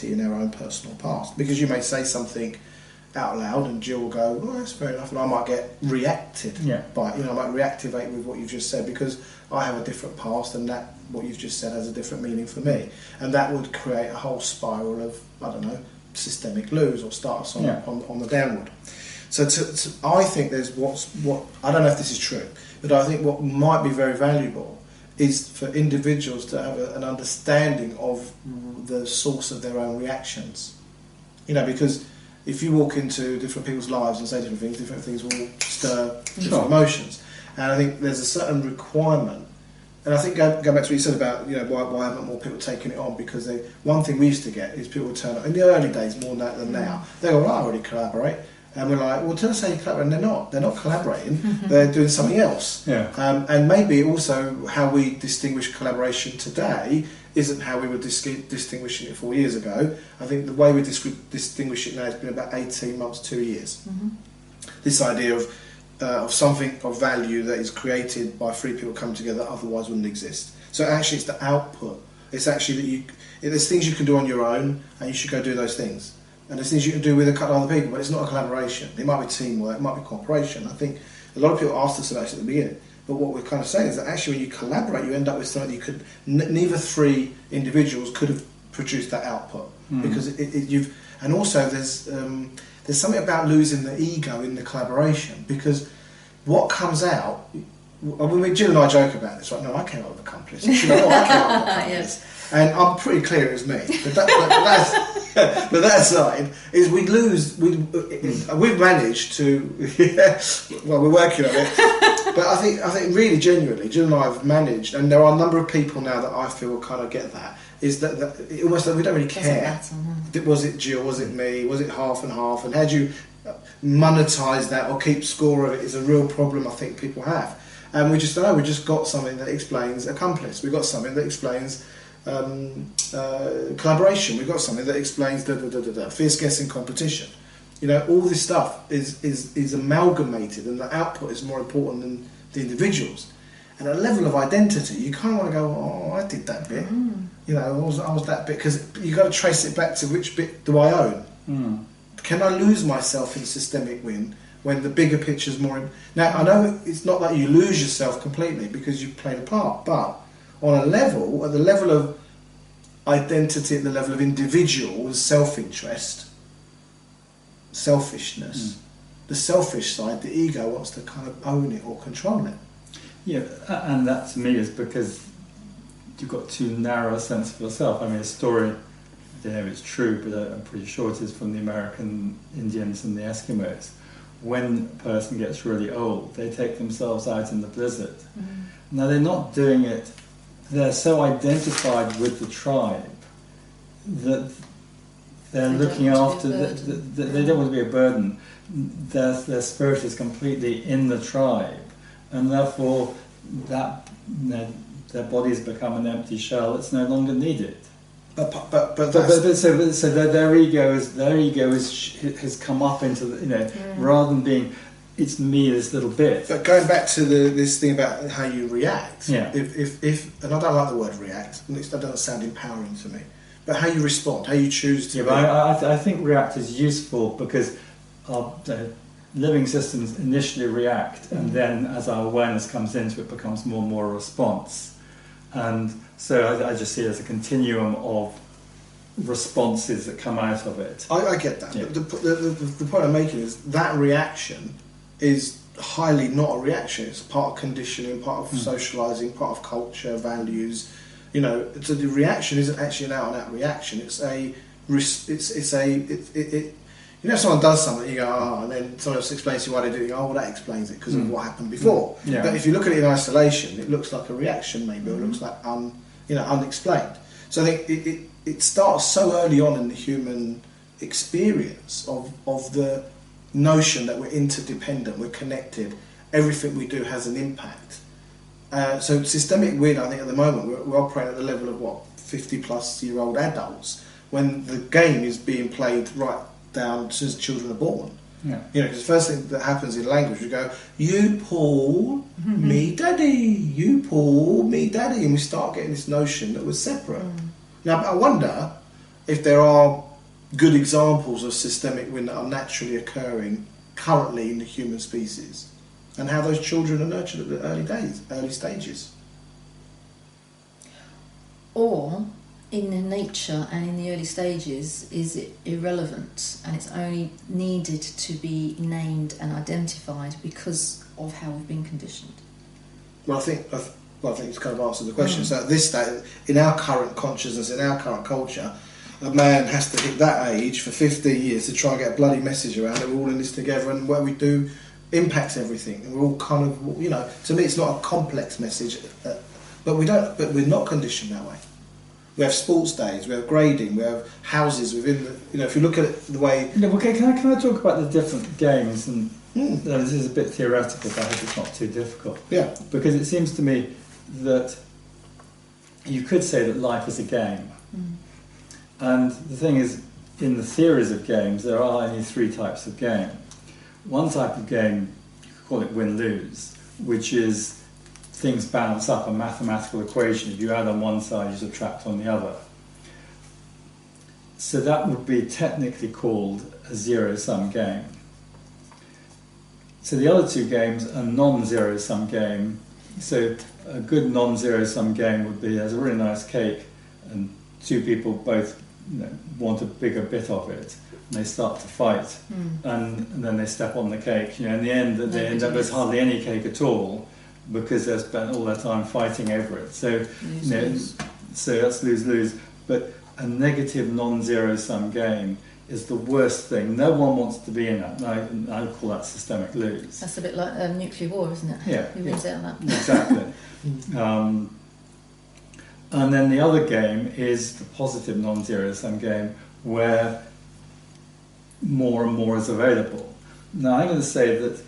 in our own personal past. Because you may say something out loud and Jill will go, well, that's fair enough, and I might get reacted by it. I might reactivate with what you've just said because I have a different past, and that what you've just said has a different meaning for me, and that would create a whole spiral of, I don't know, systemic lose or start us on the downward. So I think there's what I don't know if this is true, but I think what might be very valuable is for individuals to have an understanding of the source of their own reactions. Because if you walk into different people's lives and say different things will stir different emotions. And I think there's a certain requirement. And I think, going back to what you said about, why haven't more people taken it on? Because one thing we used to get is people would turn up, in the early days more than now, they go, well, I already collaborate. And we're like, well, tell us how you collaborate. And they're not collaborating, they're doing something else. And maybe also how we distinguish collaboration today isn't how we were distinguishing it 4 years ago. I think the way we distinguish it now has been about 18 months, 2 years. This idea of something of value that is created by three people coming together that otherwise wouldn't exist. So actually it's the output. It's actually that there's things you can do on your own, and you should go do those things. And there's things you can do with a couple of other people, but it's not a collaboration. It might be teamwork, it might be cooperation. I think a lot of people asked us about this at the beginning, but what we're kind of saying is that actually when you collaborate, you end up with something that you could, neither three individuals could have produced that output. Because and also there's something about losing the ego in the collaboration, because what comes out, Jill and I joke about this, right? No, I came up with accomplice. I came up with accomplice. And I'm pretty clear it was me. But that aside, is we've managed to, well, we're working on it. But I think really genuinely, Jill and I have managed, and there are a number of people now that I feel kind of get that, is that almost like we don't really care. Was it Jill, was it me, was it half and half, and how do you monetize that or keep score of it is a real problem I think people have. And we just don't know, we just got something that explains accomplice, we've got something that explains collaboration, we've got something that explains fierce guessing competition. All this stuff is amalgamated, and the output is more important than the individuals. And at a level of identity, you kind of want to go, oh, I did that bit. I was that bit, because you've got to trace it back to which bit do I own. Can I lose myself in systemic win when the bigger picture is more... Now, I know it's not that you lose yourself completely because you've played a part, but on a level, at the level of identity, at the level of individual self-interest, selfishness, the selfish side, the ego wants to kind of own it or control it. Yeah, and that to me is because you've got too narrow a sense of yourself. I mean, a story, I don't know if it's true, but I'm pretty sure it is, from the American Indians and the Eskimos. When a person gets really old, they take themselves out in the blizzard. Now, they're not doing it, they're so identified with the tribe that they're looking after, they don't want to be a burden. Their spirit is completely in the tribe, and therefore that their bodies become an empty shell that's no longer needed. But so their ego has come up into rather than being it's me this little bit. But going back to this thing about how you react, if and I don't like the word react, that doesn't sound empowering to me. But how you respond, how you choose to. Yeah, but I think react is useful because our living systems initially react, and then as our awareness comes into it, becomes more and more a response. And so I just see it as a continuum of responses that come out of it. I get that. Yeah. But the point I'm making is that reaction is highly not a reaction. It's part of conditioning, part of socialising, part of culture, values. So the reaction isn't actually an out-and-out reaction. It's if someone does something, you go, oh, and then someone else explains to you why they do it, you go, oh, well, that explains it because of what happened before. Yeah. But if you look at it in isolation, it looks like a reaction maybe, or it looks like unexplained. So I think it starts so early on in the human experience of the notion that we're interdependent, we're connected, everything we do has an impact. So systemic win, I think at the moment, we're operating at the level of 50-plus-year-old adults, when the game is being played right down since children are born. Yeah. Because the first thing that happens in language, we go, you Paul, me daddy, you Paul, me daddy, and we start getting this notion that we're separate. Now, I wonder, if there are good examples of systemic win that are naturally occurring currently in the human species, and how those children are nurtured at the early stages. Or, in nature and in the early stages, is it irrelevant and it's only needed to be named and identified because of how we've been conditioned? Well, I think it's kind of answered the question. So at this stage, in our current consciousness, in our current culture, a man has to hit that age for 15 years to try and get a bloody message around that we're all in this together, and what we do impacts everything. And we're all kind of, you know, to me it's not a complex message, but we're not conditioned that way. We have sports days, we have grading, we have houses within the, you know, if you look at it the way... Okay, can I talk about the different games? And this is a bit theoretical, but I hope it's not too difficult. Yeah. Because it seems to me that you could say that life is a game. And the thing is, in the theories of games, there are only three types of game. One type of game, you could call it win-lose, which is things balance up, a mathematical equation. If you add on one side, you subtract on the other. So that would be technically called a zero-sum game. So the other two games are non-zero-sum game. So a good non-zero-sum game would be, there's a really nice cake, and two people both want a bigger bit of it, and they start to fight, and then they step on the cake. You know, in the end, they end up with hardly any cake at all, because they've spent all their time fighting over it. So, so that's lose-lose. But a negative non-zero-sum game is the worst thing. No one wants to be in that. I would call that systemic lose. That's a bit like nuclear war, isn't it? Yeah. Who wins out of that? Exactly. And then the other game is the positive non-zero-sum game, where more and more is available. Now, I'm going to say that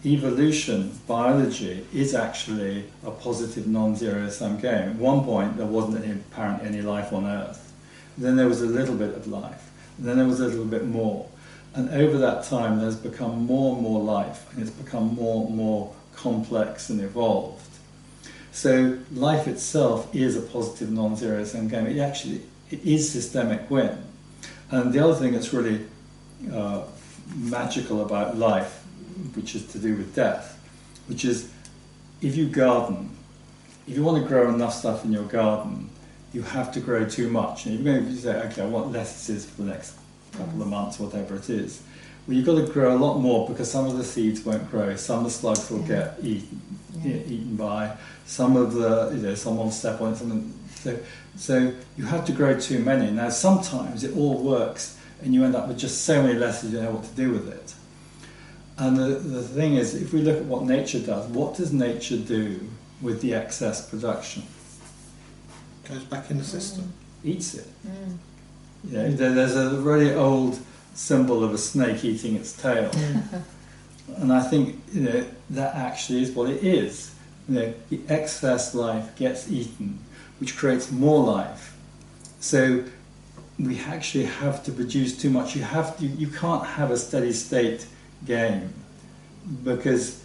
evolution, biology, is actually a positive non-zero-sum game. At one point, there wasn't apparently any life on Earth. Then there was a little bit of life. And then there was a little bit more. And over that time, there's become more and more life, and it's become more and more complex and evolved. So life itself is a positive non-zero-sum game. It is systemic win. And the other thing that's really magical about life, which is to do with death, which is if you garden, if you want to grow enough stuff in your garden, you have to grow too much. And you're going to say, okay, I want lettuces for the next couple of months, whatever it is. Well, you've got to grow a lot more, because some of the seeds won't grow, some of the slugs will get eaten by, some of the, someone will step on it, so you have to grow too many. Now sometimes it all works and you end up with just so many lettuces you don't know what to do with it. And the thing is, if we look at what nature does, what does nature do with the excess production? Goes back in the system. Eats it. There's a really old symbol of a snake eating its tail. And I think that actually is what it is. The excess life gets eaten, which creates more life. So we actually have to produce too much. You can't have a steady state game, because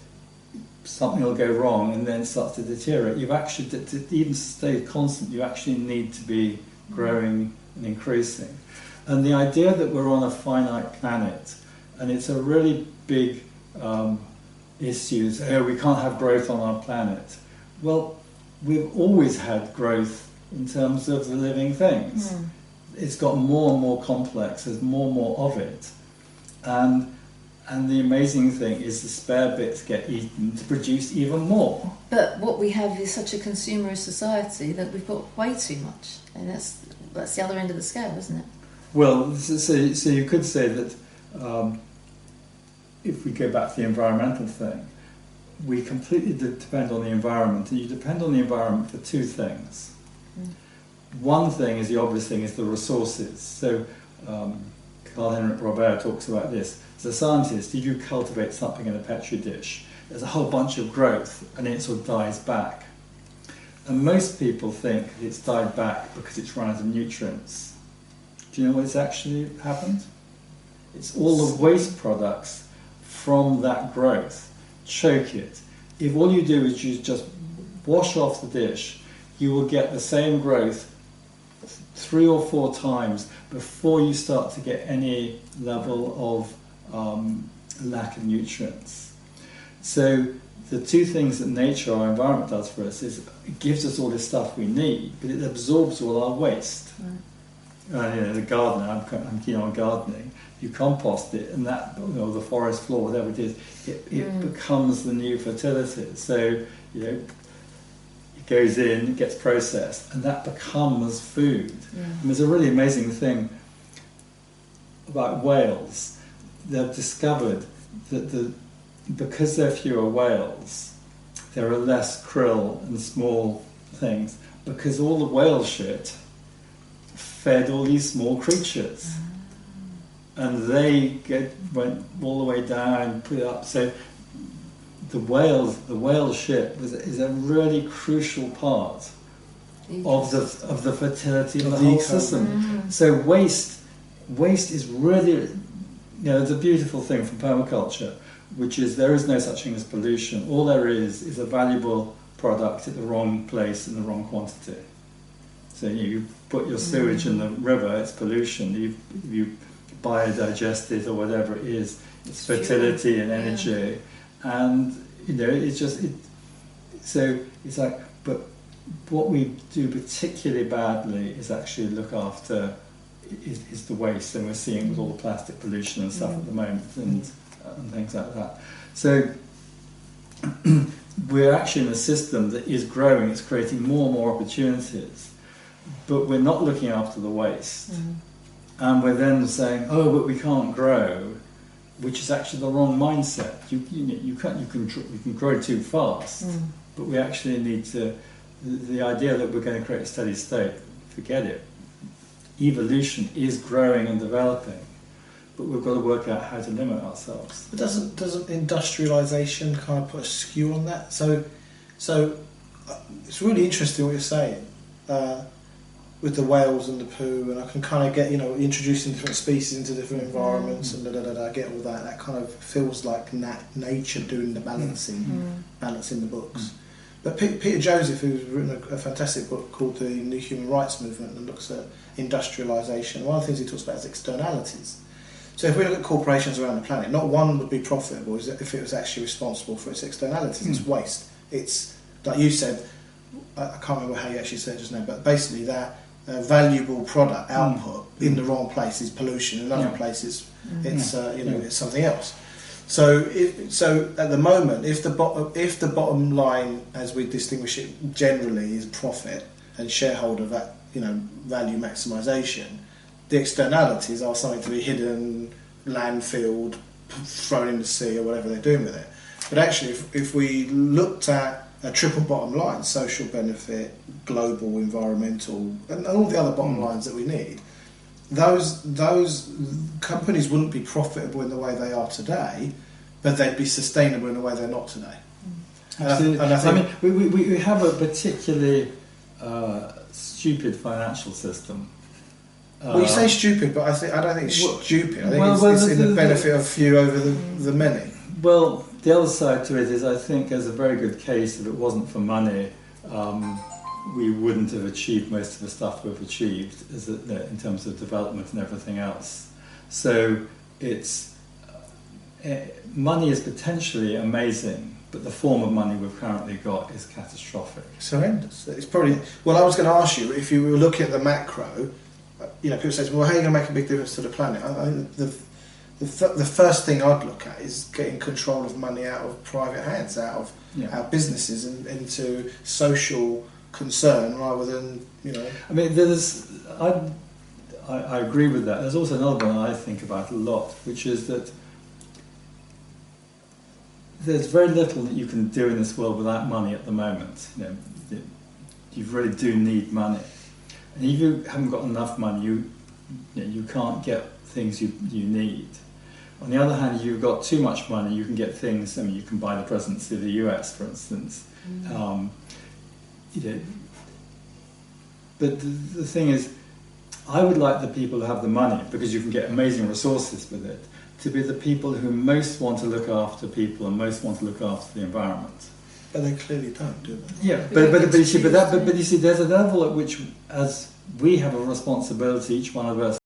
something will go wrong and then it starts to deteriorate. You've actually, to even stay constant, you actually need to be growing and increasing. And the idea that we're on a finite planet, and it's a really big issue, is, we can't have growth on our planet. Well, we've always had growth in terms of the living things. It's got more and more complex, there's more and more of it. And the amazing thing is the spare bits get eaten to produce even more. But what we have is such a consumerist society that we've got way too much. And that's the other end of the scale, isn't it? Well, so you could say that if we go back to the environmental thing, we completely depend on the environment. And you depend on the environment for two things. One thing is, the obvious thing, is the resources. So Karl-Heinrich Robert talks about this. As a scientist, if you cultivate something in a petri dish, there's a whole bunch of growth and it sort of dies back. And most people think it's died back because it's run out of nutrients. Do you know what's actually happened? It's all the waste products from that growth choke it. If all you do is you just wash off the dish, you will get the same growth 3 or 4 times before you start to get any level of lack of nutrients. So the two things that nature, our environment, does for us is it gives us all this stuff we need, but it absorbs all our waste. Right. The gardener, I'm keen on gardening. You compost it, and that, the forest floor, whatever it is, it becomes the new fertility. So it goes in, it gets processed, and that becomes food. And there's a really amazing thing about whales. They've discovered that because there are fewer whales, there are less krill and small things, because all the whale shit fed all these small creatures. And they went all the way down, put it up. So the whale shit is a really crucial part of the fertility of the whole system. So waste is really, it's a beautiful thing from permaculture, which is there is no such thing as pollution. All there is a valuable product at the wrong place in the wrong quantity. So you put your sewage in the river, it's pollution. You biodigest it or whatever it is, it's fertility and energy. And it's just so it's like, but what we do particularly badly is actually look after is the waste, and we're seeing with all the plastic pollution and stuff at the moment and things like that. So we're actually in a system that is growing, it's creating more and more opportunities, but we're not looking after the waste. And we're then saying, oh, but we can't grow, which is actually the wrong mindset. You can grow too fast, but we actually need to. The idea that we're going to create a steady state, forget it. Evolution is growing and developing, but we've got to work out how to limit ourselves. But doesn't industrialisation kind of put a skew on that? So it's really interesting what you're saying. With the whales and the poo, and I can kind of get, introducing different species into different environments and I get all that. That kind of feels like nature doing the balancing the books. But Peter Joseph, who's written a fantastic book called The New Human Rights Movement and looks at industrialisation, one of the things he talks about is externalities. So if we look at corporations around the planet, not one would be profitable if it was actually responsible for its externalities. It's waste. It's, like you said, I can't remember how you actually said it just now, but basically that valuable product output in the wrong place is pollution. In other places, it's it's something else. So at the moment, if the bottom line, as we distinguish it generally, is profit and shareholder value maximisation, the externalities are something to be hidden, landfilled, thrown in the sea, or whatever they're doing with it. But actually, if we looked at a triple bottom line, social benefit, global, environmental, and all the other bottom lines that we need, those companies wouldn't be profitable in the way they are today, but they'd be sustainable in the way they're not today. Absolutely. And I think we have a particularly stupid financial system. Well, you say stupid, but I don't think it's stupid. I think it's in the benefit of few over the many. Well, the other side to it is, I think there's a very good case if it wasn't for money, we wouldn't have achieved most of the stuff we've achieved in terms of development and everything else. So it's money is potentially amazing, but the form of money we've currently got is catastrophic. It's horrendous. It's probably. Well, I was going to ask you, if you were looking at the macro, people say, well, how are you going to make a big difference to the planet? I think the first thing I'd look at is getting control of money out of private hands, out of our businesses, and into social concern rather than, I mean, I agree with that. There's also another one I think about a lot, which is that there's very little that you can do in this world without money at the moment. You really do need money. And if you haven't got enough money, you can't get things you need. On the other hand, if you've got too much money, you can get things. I mean, you can buy the presidency of the US, for instance. But the thing is, I would like the people who have the money, because you can get amazing resources with it, to be the people who most want to look after people and most want to look after the environment. But they clearly don't, do they? Yeah, but you see, there's a level at which, as we have a responsibility, each one of us,